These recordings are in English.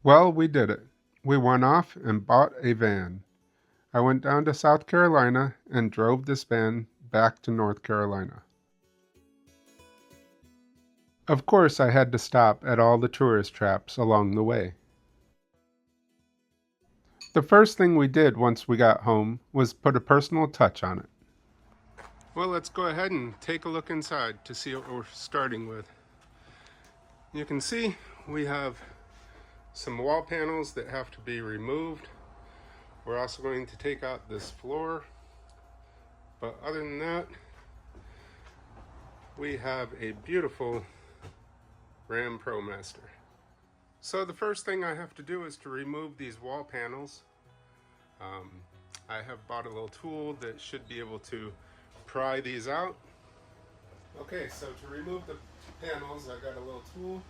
Well, we did it. We went off and bought a van. I went down to South Carolina and drove this van back to North Carolina. Of course, I had to stop at all the tourist traps along the way. The first thing we did once we got home was put a personal touch on it. Well, let's go ahead and take a look inside to see what we're starting with. You can see we have some wall panels that have to be removed. We're also going to take out this floor, but other than that, we have a beautiful Ram Promaster. So the first thing I have to do is to remove these wall panels. I have bought a little tool that should be able to pry these out. Okay, so to remove the panels, I got a little tool.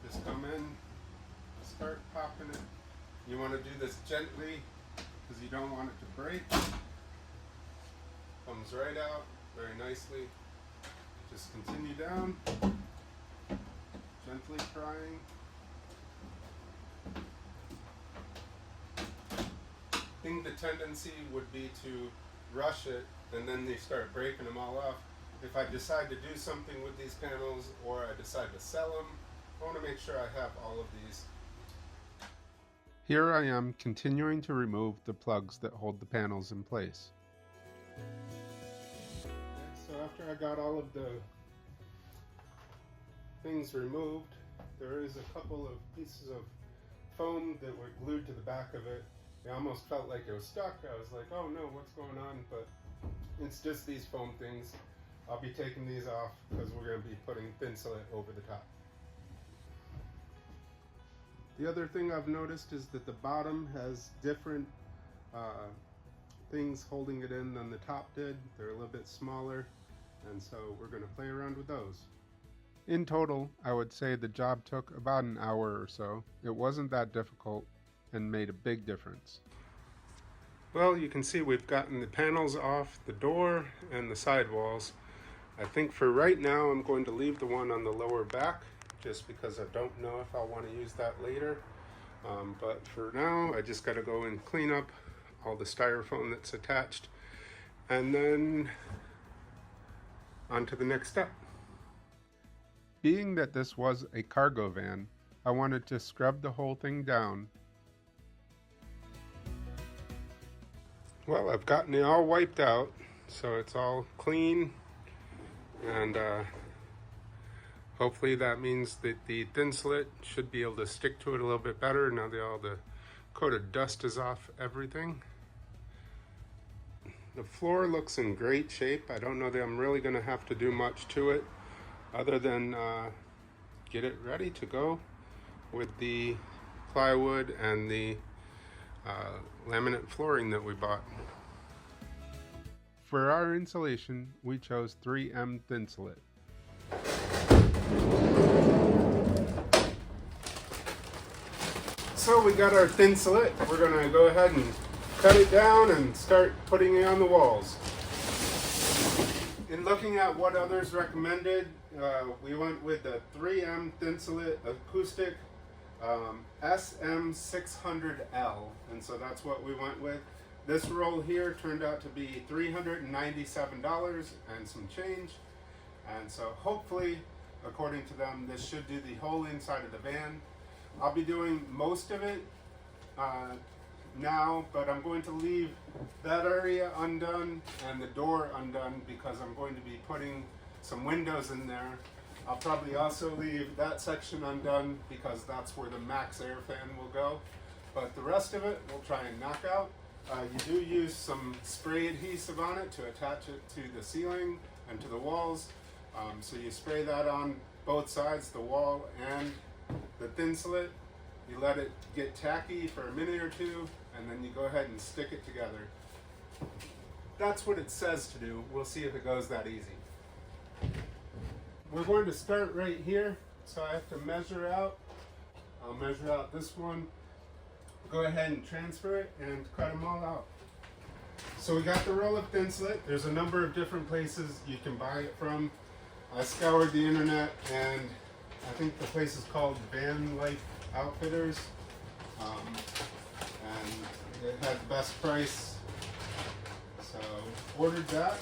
Just come in, start popping it. You want to do this gently because you don't want it to break. Comes right out very nicely. Just continue down, gently prying. I think the tendency would be to rush it and then they start breaking them all off. If I decide to do something with these panels or I decide to sell them, I want to make sure I have all of these. Here I am continuing to remove the plugs that hold the panels in place. So after I got all of the things removed, there is a couple of pieces of foam that were glued to the back of it. It almost felt like it was stuck. I was like, oh no, what's going on? But it's just these foam things. I'll be taking these off because we're going to be putting Thinsulate over the top. The other thing I've noticed is that the bottom has different things holding it in than the top did. They're a little bit smaller, and so we're going to play around with those. In total, I would say the job took about an hour or so. It wasn't that difficult and made a big difference. Well, you can see we've gotten the panels off the door and the sidewalls. I think for right now I'm going to leave the one on the lower back just because I don't know if I'll want to use that later. But for now I just got to go and clean up all the styrofoam that's attached and then on to the next step. Being that this was a cargo van, I wanted to scrub the whole thing down. Well, I've gotten it all wiped out, so it's all clean, and hopefully that means that the Thinsulate should be able to stick to it a little bit better now that all the coat of dust is off everything. The floor looks in great shape. I don't know that I'm really going to have to do much to it other than get it ready to go with the plywood and the laminate flooring that we bought. For our insulation, we chose 3M Thinsulate. So we got our Thinsulate. We're going to go ahead and cut it down and start putting it on the walls. In looking at what others recommended, we went with the 3M Thinsulate Acoustic SM600L, and so that's what we went with. This roll here turned out to be $397 and some change, and so hopefully, according to them, this should do the whole inside of the van. I'll be doing most of it now, but I'm going to leave that area undone and the door undone because I'm going to be putting some windows in there. I'll probably also leave that section undone because that's where the Max air fan will go. But the rest of it we'll try and knock out. You do use some spray adhesive on it to attach it to the ceiling and to the walls. So you spray that on both sides, the wall and the Thinsulate. You let it get tacky for a minute or two, and then you go ahead and stick it together. That's what it says to do. We'll see if it goes that easy. We're going to start right here, so I have to measure out. I'll measure out this one. Go ahead and transfer it and cut them all out. So we got the roll of Thinsulate. There's a number of different places you can buy it from. I scoured the internet, and I think the place is called Vanlife Outfitters. and it had the best price, so ordered that.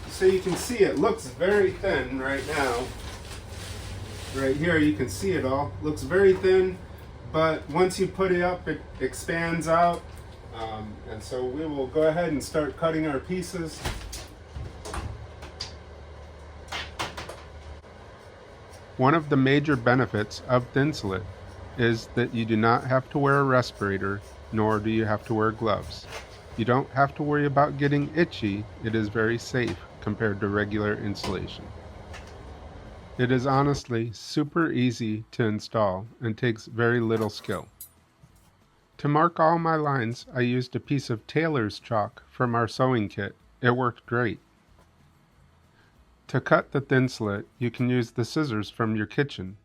So you can see it looks very thin right now. Right here you can see it all. Looks very thin, but once you put it up, it expands out. And so we will go ahead and start cutting our pieces. One of the major benefits of Thinsulate is that you do not have to wear a respirator, nor do you have to wear gloves. You don't have to worry about getting itchy. It is very safe compared to regular insulation. It is honestly super easy to install and takes very little skill. To mark all my lines, I used a piece of tailor's chalk from our sewing kit. It worked great. To cut the Thinsulate, you can use the scissors from your kitchen.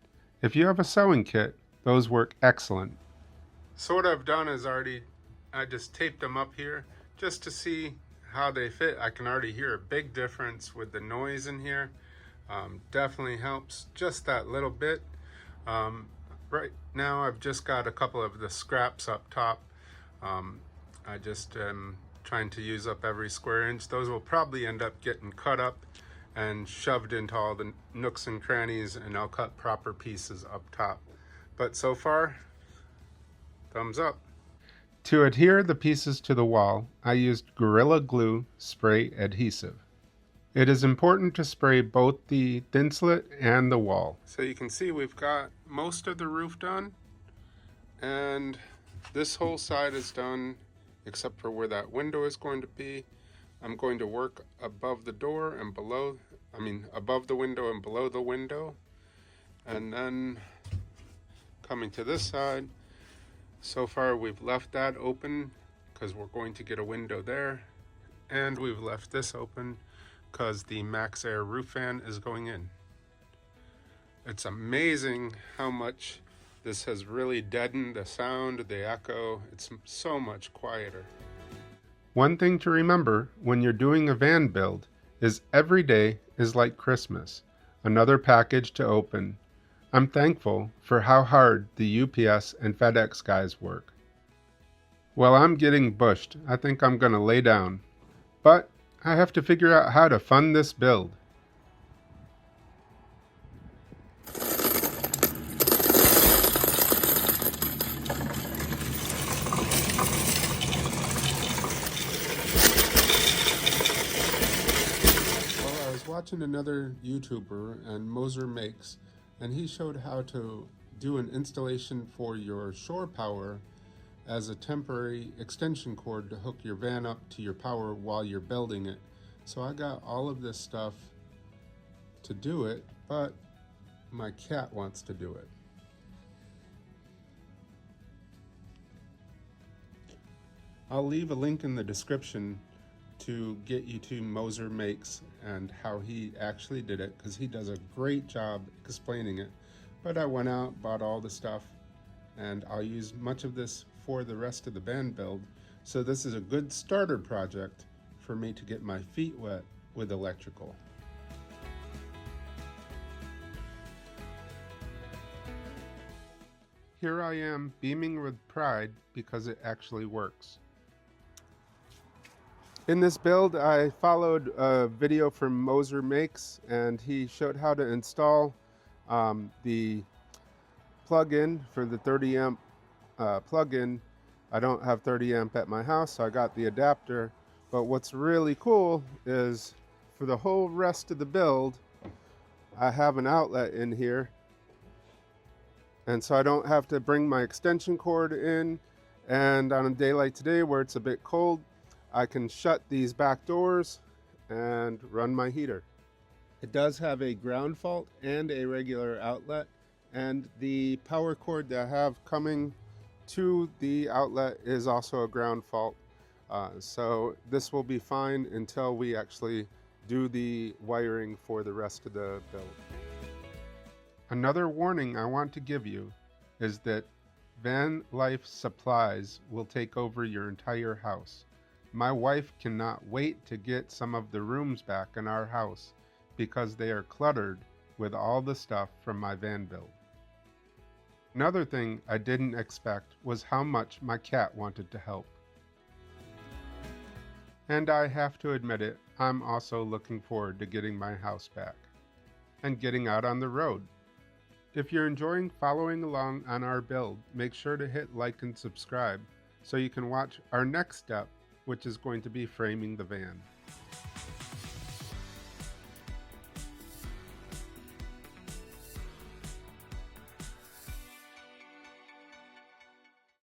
If you have a sewing kit, those work excellent. So what I've done is I just taped them up here just to see how they fit. I can already hear a big difference with the noise in here. Definitely helps just that little bit. Right now I've just got a couple of the scraps up top. I just am trying to use up every square inch. Those will probably end up getting cut up and shoved into all the nooks and crannies, and I'll cut proper pieces up top. But so far, thumbs up. To adhere the pieces to the wall, I used Gorilla Glue spray adhesive. It is important to spray both the Thinsulate and the wall. So you can see we've got most of the roof done, and this whole side is done except for where that window is going to be. I'm going to work above the door and below, above the window and below the window. And then coming to this side, so far we've left that open because we're going to get a window there, and we've left this open because the Max Air roof fan is going in. It's amazing how much this has really deadened the sound, the echo. It's so much quieter. One thing to remember when you're doing a van build is every day is like Christmas, another package to open. I'm thankful for how hard the UPS and FedEx guys work. Well, I'm getting bushed. I think I'm gonna lay down. But I have to figure out how to fund this build. Well, I was watching another YouTuber, and Moser Makes, and he showed how to do an installation for your shore power as a temporary extension cord to hook your van up to your power while you're building it. So I got all of this stuff to do it, but my cat wants to do it. I'll leave a link in the description to get you to Moser Makes and how he actually did it, because he does a great job explaining it. But I went out, bought all the stuff, and I'll use much of this for the rest of the van build. So this is a good starter project for me to get my feet wet with electrical. Here I am beaming with pride because it actually works. In this build, I followed a video from Moser Makes, and he showed how to install the plug-in for the 30 amp plug-in. I don't have 30 amp at my house, so I got the adapter. But what's really cool is for the whole rest of the build, I have an outlet in here. And so I don't have to bring my extension cord in. And on a day like today where it's a bit cold, I can shut these back doors and run my heater. It does have a ground fault and a regular outlet, and the power cord that I have coming to the outlet is also a ground fault. So this will be fine until we actually do the wiring for the rest of the build. Another warning I want to give you is that van life supplies will take over your entire house. My wife cannot wait to get some of the rooms back in our house because they are cluttered with all the stuff from my van build. Another thing I didn't expect was how much my cat wanted to help. And I have to admit it, I'm also looking forward to getting my house back and getting out on the road. If you're enjoying following along on our build, make sure to hit like and subscribe so you can watch our next step, which is going to be framing the van.